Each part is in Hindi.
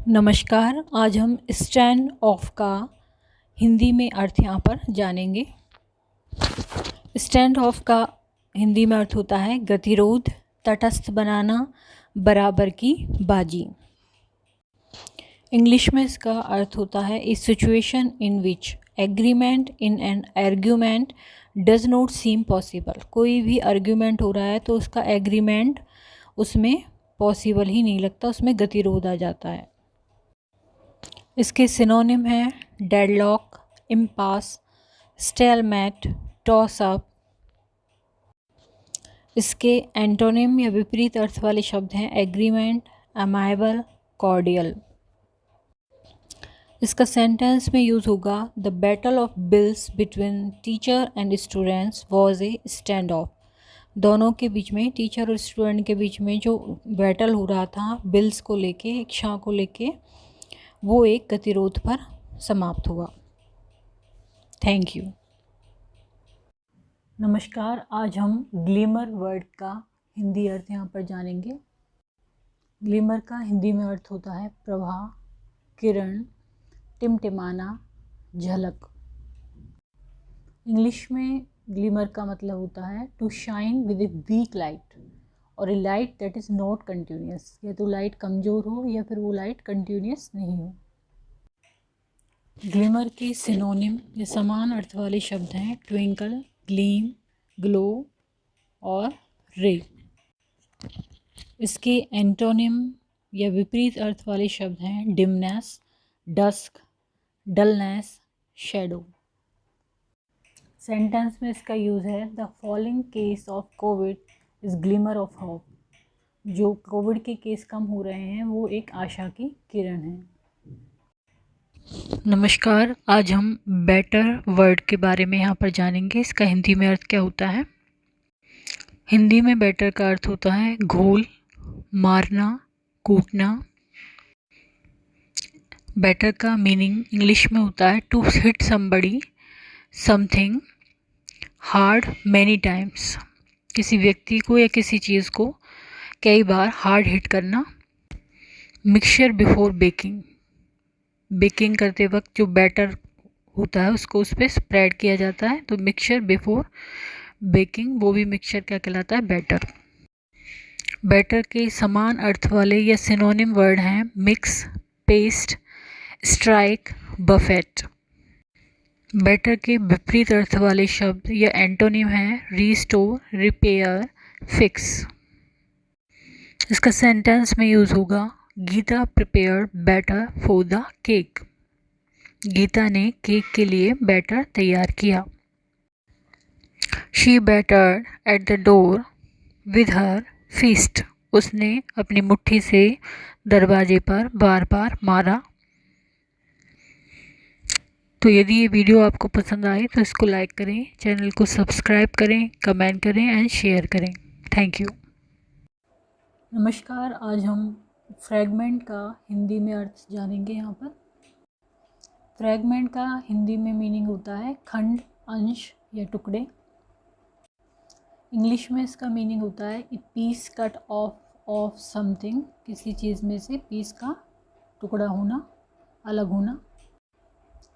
नमस्कार। आज हम स्टैंड ऑफ का हिंदी में अर्थ यहाँ पर जानेंगे। स्टैंड ऑफ का हिंदी में अर्थ होता है गतिरोध, तटस्थ बनाना, बराबर की बाजी। इंग्लिश में इसका अर्थ होता है a situation in which agreement in an argument does not seem possible. कोई भी आर्ग्यूमेंट हो रहा है तो उसका एग्रीमेंट उसमें पॉसिबल ही नहीं लगता, उसमें गतिरोध आ जाता है। इसके सिनोनिम हैं deadlock, impasse, stalemate, toss up. इसके एंटोनिम या विपरीत अर्थ वाले शब्द हैं एग्रीमेंट, अमाइबल, कॉर्डियल। इसका सेंटेंस में यूज़ होगा the battle of bills between teacher and students was a stand of. दोनों के बीच में, टीचर और स्टूडेंट के बीच में जो बैटल हो रहा था बिल्स को लेके, इच्छा को लेके, वो एक गतिरोध पर समाप्त हुआ। Thank you. नमस्कार। आज हम ग्लिमर वर्ड का हिंदी अर्थ यहाँ पर जानेंगे। ग्लिमर का हिंदी में अर्थ होता है प्रभा, किरण, टिमटिमाना, झलक। इंग्लिश में ग्लिमर का मतलब होता है to shine with a weak light और a light that is not continuous. या तो लाइट कमज़ोर हो या फिर वो लाइट कंटिन्यूस नहीं हो। ग्लिमर के सिनोनिम या समान अर्थ वाले शब्द हैं ट्विंकल, ग्लीम, ग्लो और रे। इसके एंटोनिम या विपरीत अर्थ वाले शब्द हैं dimness, dusk, dullness, shadow. Sentence में इसका यूज़ है the falling case of Covid is glimmer of hope. जो कोविड के केस कम हो रहे हैं वो एक आशा की किरण है। नमस्कार। आज हम बेटर वर्ड के बारे में यहाँ पर जानेंगे। इसका हिंदी में अर्थ क्या होता है। हिंदी में बेटर का अर्थ होता है घोल, मारना, कूटना। बेटर का मीनिंग इंग्लिश में होता है to hit somebody something hard many times. किसी व्यक्ति को या किसी चीज़ को कई बार हार्ड हिट करना। मिक्सचर बिफोर बेकिंग, बेकिंग करते वक्त जो बैटर होता है उसको उस पर स्प्रेड किया जाता है, तो मिक्सचर बिफोर बेकिंग, वो भी मिक्सचर क्या कहलाता है, बैटर। बैटर के समान अर्थ वाले या सिनोनिम वर्ड हैं mix, paste, strike, buffet. Batter के विपरीत अर्थ वाले शब्द या एंटोनिम हैं रीस्टोर, रिपेयर, फिक्स। इसका सेंटेंस में यूज़ होगा Gita prepared batter for the cake. Gita ने केक के लिए बैटर तैयार किया। She battered at the door with her fist. उसने अपनी मुट्ठी से दरवाजे पर बार बार मारा। तो यदि ये वीडियो आपको पसंद आए तो इसको लाइक करें, चैनल को सब्सक्राइब करें, कमेंट करें एंड शेयर करें। Thank you. नमस्कार। आज हम फ्रैगमेंट का हिंदी में अर्थ जानेंगे। यहाँ पर फ्रैगमेंट का हिंदी में मीनिंग होता है खंड, अंश या टुकड़े। इंग्लिश में इसका मीनिंग होता है a piece cut off something. किसी चीज़ में से पीस का टुकड़ा होना, अलग होना।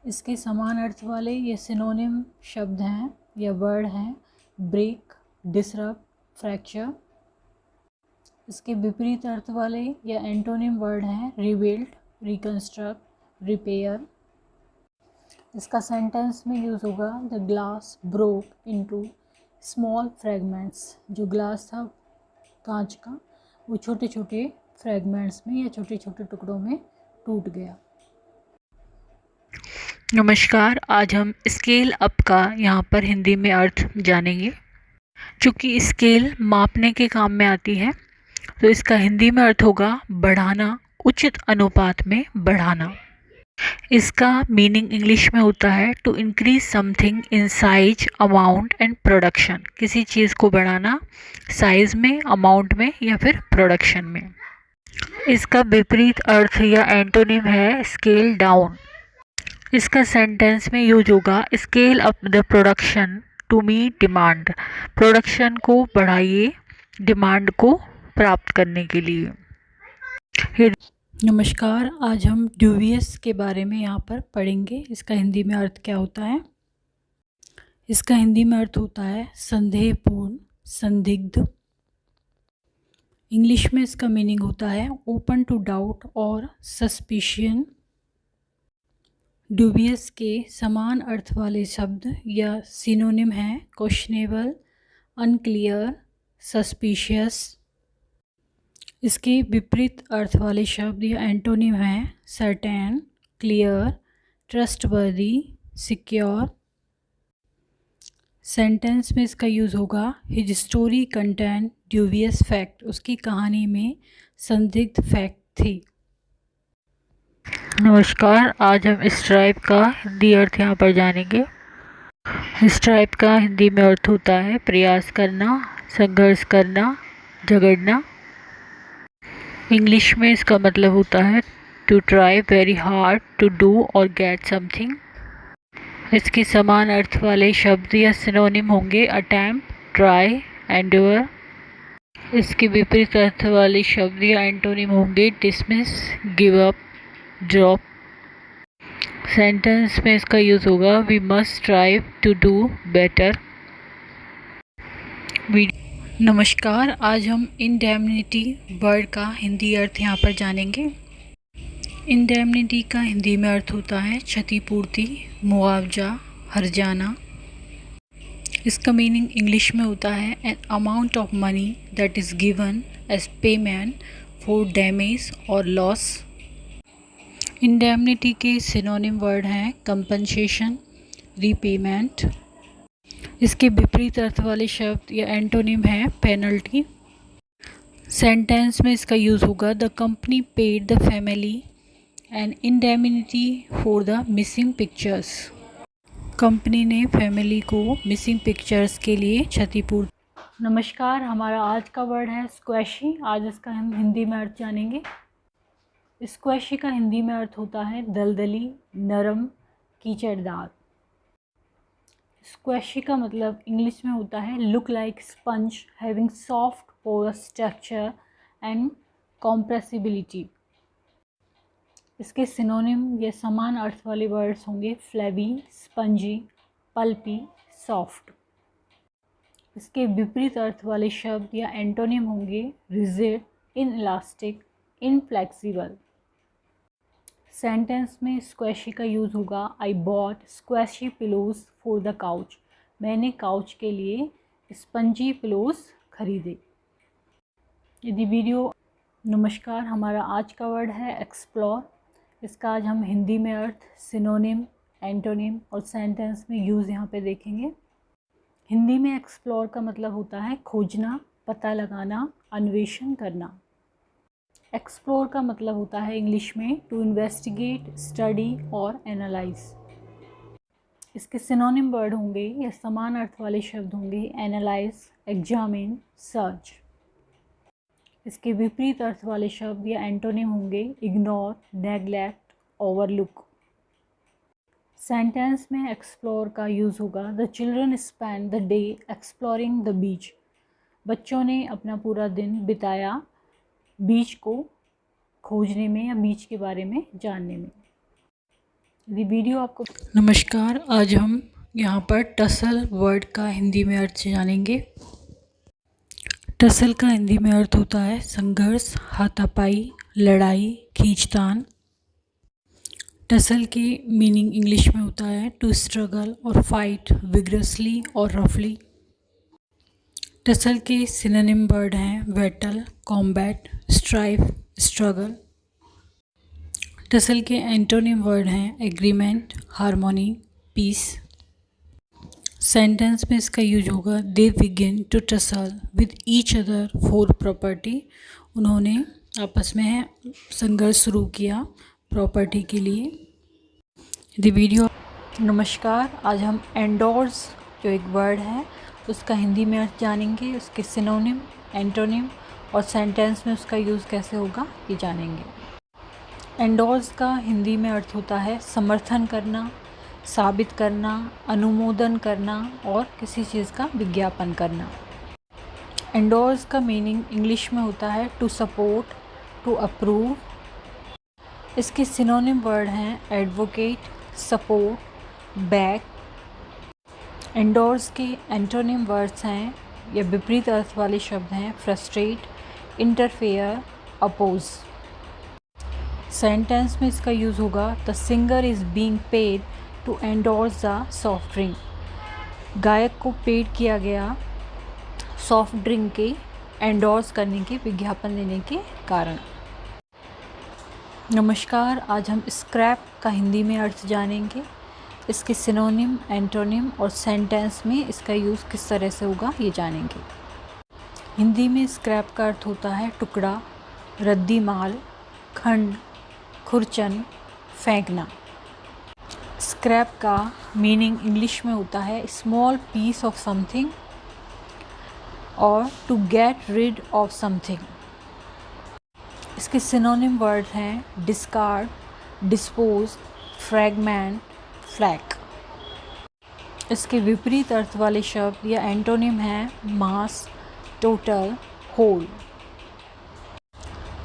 इसके समान अर्थ वाले ये सिनोनिम शब्द हैं या वर्ड हैं ब्रेक, डिसरप्ट, फ्रैक्चर। इसके विपरीत अर्थ वाले या एंटोनिम वर्ड हैं रिबिल्ड, रिकंस्ट्रक्ट, रिपेयर। इसका सेंटेंस में यूज़ होगा the glass broke into small fragments. जो ग्लास था कांच का, वो छोटे छोटे फ्रैगमेंट्स में या छोटे छोटे टुकड़ों में टूट गया। नमस्कार। आज हम स्केल अप का यहाँ पर हिंदी में अर्थ जानेंगे। चूँकि स्केल मापने के काम में आती है तो इसका हिंदी में अर्थ होगा बढ़ाना, उचित अनुपात में बढ़ाना। इसका मीनिंग इंग्लिश में होता है to increase something in size, amount and production. किसी चीज़ को बढ़ाना साइज में, अमाउंट में या फिर प्रोडक्शन में। इसका विपरीत अर्थ या एंटोनिम है स्केल डाउन। इसका सेंटेंस में यूज होगा scale up the production to meet demand. Production को बढ़ाइए डिमांड को प्राप्त करने के लिए। नमस्कार, आज हम ड्यूबियस के बारे में यहाँ पर पढ़ेंगे। इसका हिंदी में अर्थ क्या होता है? इसका हिंदी में अर्थ होता है संदेहपूर्ण, संदिग्ध। इंग्लिश में इसका मीनिंग होता है ओपन टू डाउट और सस्पिशियन। ड्यूबियस के समान अर्थ वाले शब्द या सिनोनिम हैं क्वेश्चनेबल, अनक्लियर, सस्पिशियस। इसके विपरीत अर्थ वाले शब्द या एंटोनिम हैं certain, clear, trustworthy, secure. Sentence में इसका यूज़ होगा his story contain dubious fact. उसकी कहानी में संदिग्ध फैक्ट थी। नमस्कार, आज हम स्ट्राइप का हिंदी अर्थ यहाँ पर जानेंगे। स्ट्राइप का हिंदी में अर्थ होता है प्रयास करना, संघर्ष करना, झगड़ना। इंग्लिश में इसका मतलब होता है to try very hard to do और गेट समथिंग। इसके समान अर्थ वाले शब्द या सिनोनिम होंगे अटेम्प्ट, ट्राई, एंडेवर। इसके विपरीत अर्थ वाले शब्द या एंटोनिम होंगे dismiss, give up, drop. Sentence में इसका यूज़ होगा we must strive to do better. नमस्कार, आज हम इंडेमनिटी वर्ड का हिंदी अर्थ यहाँ पर जानेंगे। इंडेमनिटी का हिंदी में अर्थ होता है क्षतिपूर्ति, मुआवजा, हर्जाना। इसका मीनिंग इंग्लिश में होता है an amount of money that is given as payment for damage और लॉस। इंडेमनिटी के सिनोनिम वर्ड हैं कंपनसेशन, रीपेमेंट। इसके विपरीत अर्थ वाले शब्द या एंटोनिम है पेनल्टी। सेंटेंस में इसका यूज़ होगा the company paid the family an indemnity for the missing pictures. Company ने फैमिली को मिसिंग पिक्चर्स के लिए क्षतिपूर्ति। नमस्कार, हमारा आज का वर्ड है स्क्वैशी। आज इसका हम हिंदी में अर्थ जानेंगे। स्क्वैशी का हिंदी में अर्थ होता है दलदली, नरम, कीचड़दार। स्क्वैशी का मतलब इंग्लिश में होता है look like sponge having soft porous structure and compressibility. इसके सिनोनिम या समान अर्थ वाले वर्ड्स होंगे फ्लैबी, स्पंजी, पल्पी, सॉफ्ट। इसके विपरीत अर्थ वाले शब्द या एंटोनिम होंगे रिजिड, इनइलास्टिक, इनफ्लेक्सिबल। सेंटेंस में स्क्वैशी का यूज़ होगा I bought squashy pillows for the couch. मैंने काउच के लिए स्पंजी पिलोज खरीदे। यदि वीडियो नमस्कार, हमारा आज का वर्ड है एक्सप्लोर। इसका आज हम हिंदी में अर्थ, सिनोनिम, एंटोनिम और सेंटेंस में यूज़ यहाँ पे देखेंगे। हिंदी में एक्सप्लोर का मतलब होता है खोजना, पता लगाना, अन्वेषण करना। एक्सप्लोर का मतलब होता है इंग्लिश में टू इन्वेस्टिगेट, स्टडी और एनालाइज। इसके सिनोनिम वर्ड होंगे या समान अर्थ वाले शब्द होंगे एनालाइज, एग्जामिन, सर्च। इसके विपरीत अर्थ वाले शब्द या एंटोनिम होंगे इग्नोर, नेग्लेक्ट, ओवरलुक। सेंटेंस में एक्सप्लोर का यूज़ होगा the children spend the day exploring the beach. बच्चों ने अपना पूरा दिन बिताया बीच को खोजने में या बीच के बारे में जानने में। यदि वीडियो आपको नमस्कार, आज हम यहाँ पर टसल वर्ड का हिंदी में अर्थ जानेंगे। टसल का हिंदी में अर्थ होता है संघर्ष, हाथापाई, लड़ाई, खींचतान। टसल की मीनिंग इंग्लिश में होता है टू स्ट्रगल और फाइट विग्रसली और रफली। टसल के सिनोनिम वर्ड हैं battle, combat, strife, struggle. Tussle के एंटोनिम वर्ड हैं एग्रीमेंट, हार्मोनी, पीस। सेंटेंस में इसका यूज होगा they begin to tussle with each other for property. उन्होंने आपस में संघर्ष शुरू किया प्रॉपर्टी के लिए। यदि वीडियो नमस्कार, आज हम एंडोर्स जो एक वर्ड है उसका हिंदी में अर्थ जानेंगे। उसके सिनोनिम, एंटोनिम और सेंटेंस में उसका यूज़ कैसे होगा ये जानेंगे। एंडोर्स का हिंदी में अर्थ होता है समर्थन करना, साबित करना, अनुमोदन करना और किसी चीज़ का विज्ञापन करना। एंडोर्स का मीनिंग इंग्लिश में होता है टू सपोर्ट, टू अप्रूव, इसके सिनोनिम वर्ड हैं एडवोकेट, सपोर्ट, बैक। एंडोर्स के एंटोनिम वर्ड्स हैं या विपरीत अर्थ वाले शब्द हैं फ्रस्ट्रेट, इंटरफेयर, अपोज। सेंटेंस में इसका यूज़ होगा the singer is being paid to endorse the soft drink. गायक को पेड किया गया सॉफ्ट ड्रिंक के एंडोर्स करने के, विज्ञापन देने के कारण। नमस्कार, आज हम स्क्रैप का हिंदी में अर्थ जानेंगे। इसके सिनोनिम, एंटोनिम और सेंटेंस में इसका यूज़ किस तरह से होगा ये जानेंगे। हिंदी में स्क्रैप का अर्थ होता है टुकड़ा, रद्दी माल, खंड, खुरचन, फेंकना। स्क्रैप का मीनिंग इंग्लिश में होता है स्मॉल पीस ऑफ समथिंग और to get rid of something. इसके सिनोनिम वर्ड हैं डिस्कार्ड, डिस्पोज, फ्रैगमेंट, फ्लैक। इसके विपरीत अर्थ वाले शब्द या एंटोनिम हैं मास, टोटल, होल।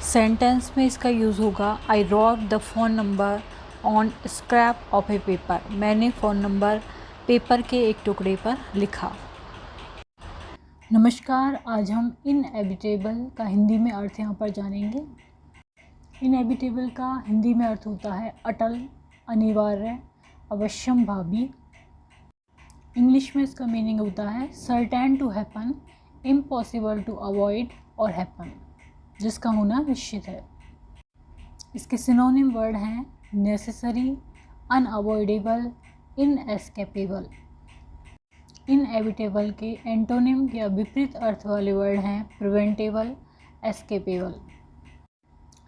सेंटेंस में इसका यूज़ होगा I wrote the phone number on scrap of a paper. मैंने फ़ोन नंबर पेपर के एक टुकड़े पर लिखा। नमस्कार, आज हम इनएविटेबल का हिंदी में अर्थ यहाँ पर जानेंगे। इनएविटेबल का हिंदी में अर्थ होता है अटल, अनिवार्य, अवश्यंभावी। इंग्लिश में इसका मीनिंग होता है certain to happen, impossible to avoid और हैपन, जिसका होना निश्चित है। इसके सिनोनिम वर्ड हैं नेसेसरी, अनअवॉइडेबल, इनएस्केपेबल। इनएविटेबल के एंटोनिम या विपरीत अर्थ वाले वर्ड हैं प्रिवेंटेबल, एस्केपेबल।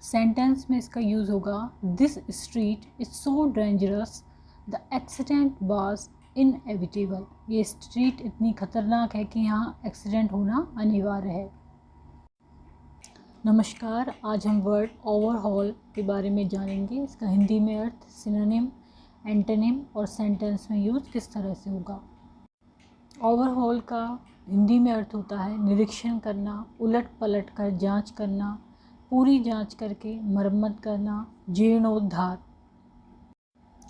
सेंटेंस में इसका यूज़ होगा this street is so dangerous the accident was inevitable. ये स्ट्रीट इतनी खतरनाक है कि यहाँ एक्सीडेंट होना अनिवार्य है। नमस्कार, आज हम वर्ड ओवरहॉल के बारे में जानेंगे। इसका हिंदी में अर्थ, सिनोनिम, एंटोनिम और सेंटेंस में यूज़ किस तरह से होगा। ओवरहॉल का हिंदी में अर्थ होता है निरीक्षण करना, उलट पलट कर जांच करना, पूरी जांच करके मरम्मत करना, जीर्णोद्धार।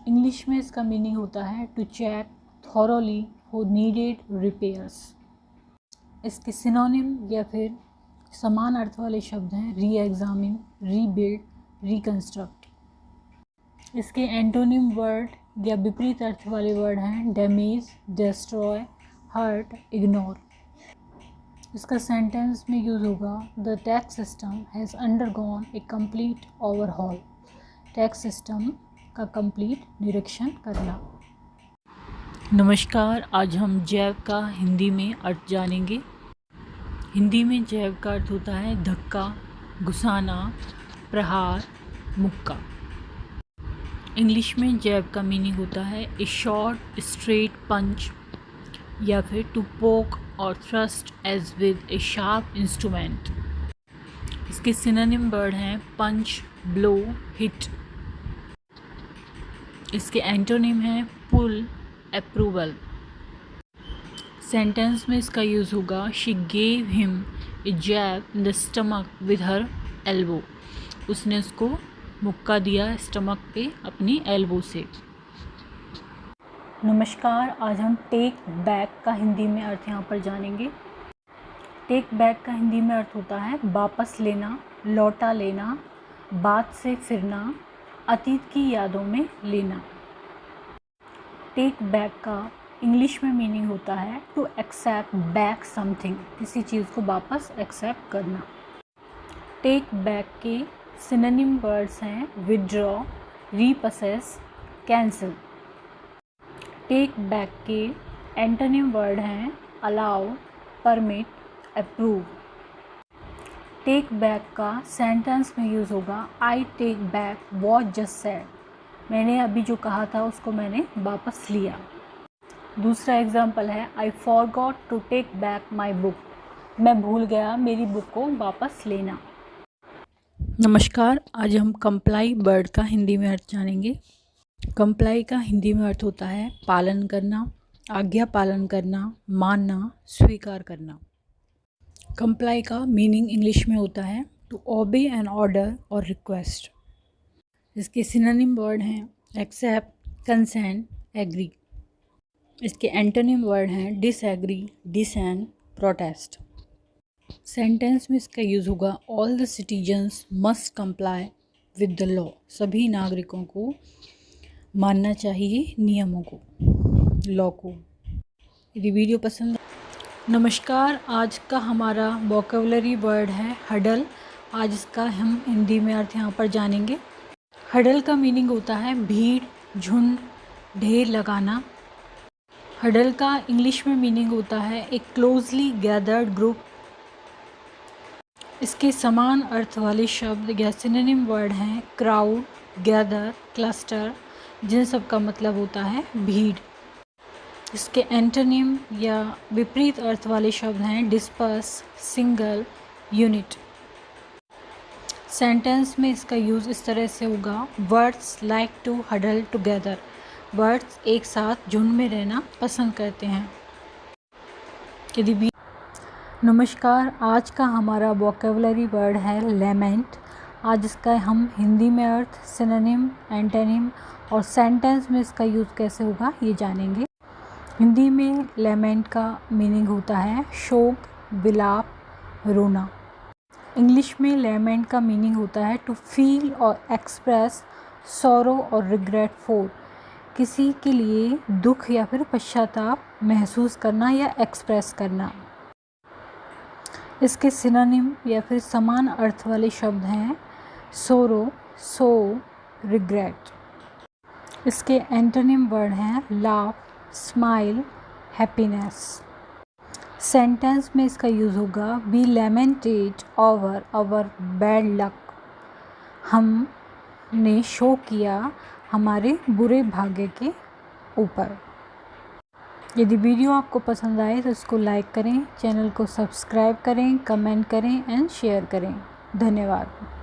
इंग्लिश में इसका मीनिंग होता है to check thoroughly for needed repairs. इसके सिनोनिम या फिर समान अर्थ वाले शब्द हैं री एग्जामिन, रीबिल्ड, रिकंस्ट्रक्ट। इसके एंटोनिम वर्ड या विपरीत अर्थ वाले वर्ड हैं डैमेज, डिस्ट्रॉय, हर्ट, इग्नोर। इसका सेंटेंस में यूज़ होगा the tax system has undergone a complete overhaul. Tax system का कंप्लीट निरीक्षण करना। नमस्कार, आज हम जैव का हिंदी में अर्थ जानेंगे। हिंदी में जैव का अर्थ होता है धक्का, घुसाना, प्रहार, मुक्का। इंग्लिश में जैव का मीनिंग होता है ए शॉर्ट स्ट्रेट पंच या फिर टू पोक और thrust as with a sharp instrument. इसके सिनोनिम वर्ड हैं पंच, ब्लो, हिट। इसके एंटोनिम हैं पुल, अप्रूवल। सेंटेंस में इसका यूज़ होगा she gave him a jab in the stomach with her elbow. उसने उसको मुक्का दिया स्टमक पे अपनी एल्बो से। नमस्कार, आज हम टेक बैक का हिंदी में अर्थ यहाँ पर जानेंगे। टेक बैक का हिंदी में अर्थ होता है वापस लेना, लौटा लेना, बात से फिरना, अतीत की यादों में लेना। टेक बैक का इंग्लिश में मीनिंग होता है टू एक्सेप्ट बैक समथिंग, किसी चीज़ को वापस एक्सेप्ट करना। टेक बैक के सिनोनिम वर्ड्स हैं withdraw, repossess, cancel. Take back के एंटोनिम वर्ड हैं allow, permit, approve. Take back का सेंटेंस में यूज़ होगा I take back what just said. मैंने अभी जो कहा था उसको मैंने वापस लिया। दूसरा एग्जाम्पल है I forgot to take back my book. मैं भूल गया मेरी बुक को वापस लेना। नमस्कार, आज हम कंप्लाई वर्ड का हिंदी में अर्थ जानेंगे। कंप्लाई का हिंदी में अर्थ होता है पालन करना, आज्ञा पालन करना, मानना, स्वीकार करना। कंप्लाई का मीनिंग इंग्लिश में होता है टू ओबे एन ऑर्डर और रिक्वेस्ट। इसके सिनोनिम वर्ड हैं एक्सेप्ट, कंसेंट, एग्री। इसके एंटोनिम वर्ड हैं डिसएग्री, डिसेंट, प्रोटेस्ट। सेंटेंस में इसका यूज़ होगा all the citizens must comply with the law. सभी नागरिकों को मानना चाहिए नियमों को, लॉ को। यदि वीडियो पसंद। नमस्कार, आज का हमारा वोकेबलरी वर्ड है हडल। आज इसका हम हिंदी में अर्थ यहाँ पर जानेंगे। हडल का मीनिंग होता है भीड़, झुंड, ढेर लगाना। हडल का इंग्लिश में मीनिंग होता है एक क्लोजली गैदर्ड ग्रुप। इसके समान अर्थ वाले शब्द या सिनोनिम वर्ड हैं क्राउड, गैदर, क्लस्टर, जिन सब का मतलब होता है भीड़। इसके एंटोनिम या विपरीत अर्थ वाले शब्द हैं डिस्पर्स, सिंगल, यूनिट। सेंटेंस में इसका यूज़ इस तरह से होगा birds like to huddle together. Birds एक साथ झुंड में रहना पसंद करते हैं। यदि भी नमस्कार, आज का हमारा वोकेबलरी वर्ड है लेमेंट। आज इसका हम हिंदी में अर्थ, सिनोनिम, एंटोनिम और सेंटेंस में इसका यूज़ कैसे होगा ये जानेंगे। हिंदी में लेमेंट का मीनिंग होता है शोक, विलाप, रोना। इंग्लिश में लेमेंट का मीनिंग होता है टू फील और एक्सप्रेस सॉरो और रिग्रेट फॉर। किसी के लिए दुख या फिर पश्चाताप महसूस करना या एक्सप्रेस करना। इसके सिनोनिम या फिर समान अर्थ वाले शब्द हैं सोरो, सो, रिग्रेट। इसके एंटोनिम वर्ड हैं लाफ, स्माइल, हैप्पीनेस। सेंटेंस में इसका यूज़ होगा we lamented over our bad luck. हमने शोक किया हमारे बुरे भाग्य के ऊपर। यदि वीडियो आपको पसंद आए तो इसको लाइक करें, चैनल को सब्सक्राइब करें, कमेंट करें एंड शेयर करें। धन्यवाद।